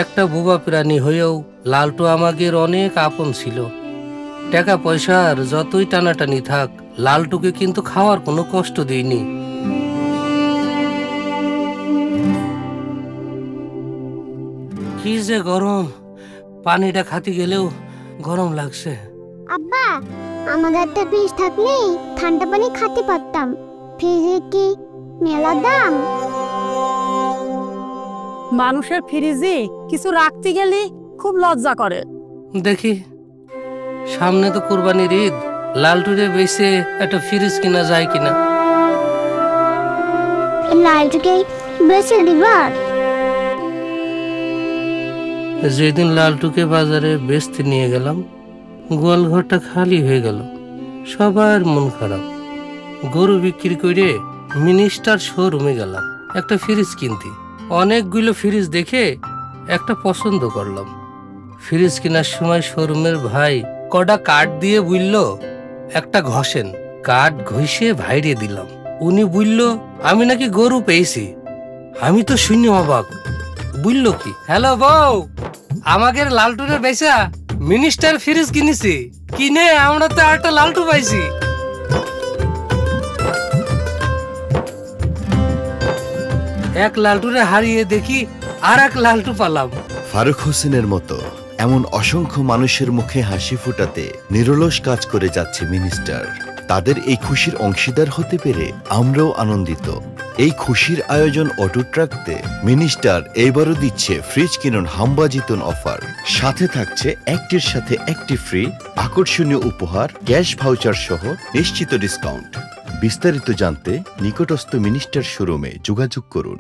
একটা বোবা প্রাণী হয়েও লালটু আমাদের অনেক আপন ছিল। টাকা পয়সার যতই টানাটানি থাক, লালটুকে কিন্তু খাওয়ার কোনো কষ্ট দিইনি। কি যে গরম, পানিটা খাতি গেলেও গরম লাগছে। আব্বা, আমাদের একটা ফ্রিজ থাকলে ঠান্ডা পানি খেতে পারতাম। ফ্রিজে কি মেলা দাম? মানুষের ফ্রিজে কিছু রাখতে গেলে খুব লজ্জা করে। দেখি, সামনে তো কুরবানির ঈদ, লালটুরে বেচে একটা ফ্রিজ কিনা যায় কিনা। লালটুকে বেচে দিবার? যেদিন লালটুকে বাজারে বেচতে নিয়ে গেলাম, গোয়াল ঘরটা খালি হয়ে গেল। সবার মন খারাপ। গরু বিক্রি করে মিনিস্টার শোরুমে গেলাম একটা ফ্রিজ কিনতে। অনেকগুলো ফ্রিজ দেখে একটা পছন্দ করলাম। ফ্রিজ কেনার সময় শোরুমের ভাই কটা কার্ড দিয়ে বলল, একটা ঘষেন। কার্ড ঘষে ভাইরে দিলাম। উনি বলল আমি নাকি গরু পেয়েছি। আমি তো শূন্য অবাক। বলল কি, হ্যালো বউ, আমাদের লালটুরের বেচা মিনিস্টার ফ্রিজ কিনেছি। কিনে আমরা তো একটা লালটু পাইছি। এক লালটুরে হারিয়ে দেখি আর এক লালটু পালাম। ফারুক হোসেনের মতো এমন অসংখ্য মানুষের মুখে হাসি ফোটাতে নিরলস কাজ করে যাচ্ছে মিনিস্টার। তাদের এই খুশির অংশীদার হতে পেরে আমরাও আনন্দিত। এই খুশির আয়োজন অটুট রাখতে মিনিস্টার এইবারও দিচ্ছে ফ্রিজ কিনুন হাম্বা জিতুন অফার। সাথে থাকছে একটির সাথে একটি ফ্রি, আকর্ষণীয় উপহার, ক্যাশ ভাউচার সহ নিশ্চিত ডিসকাউন্ট। বিস্তারিত জানতে নিকটস্থ মিনিস্টার শোরুমে যোগাযোগ করুন।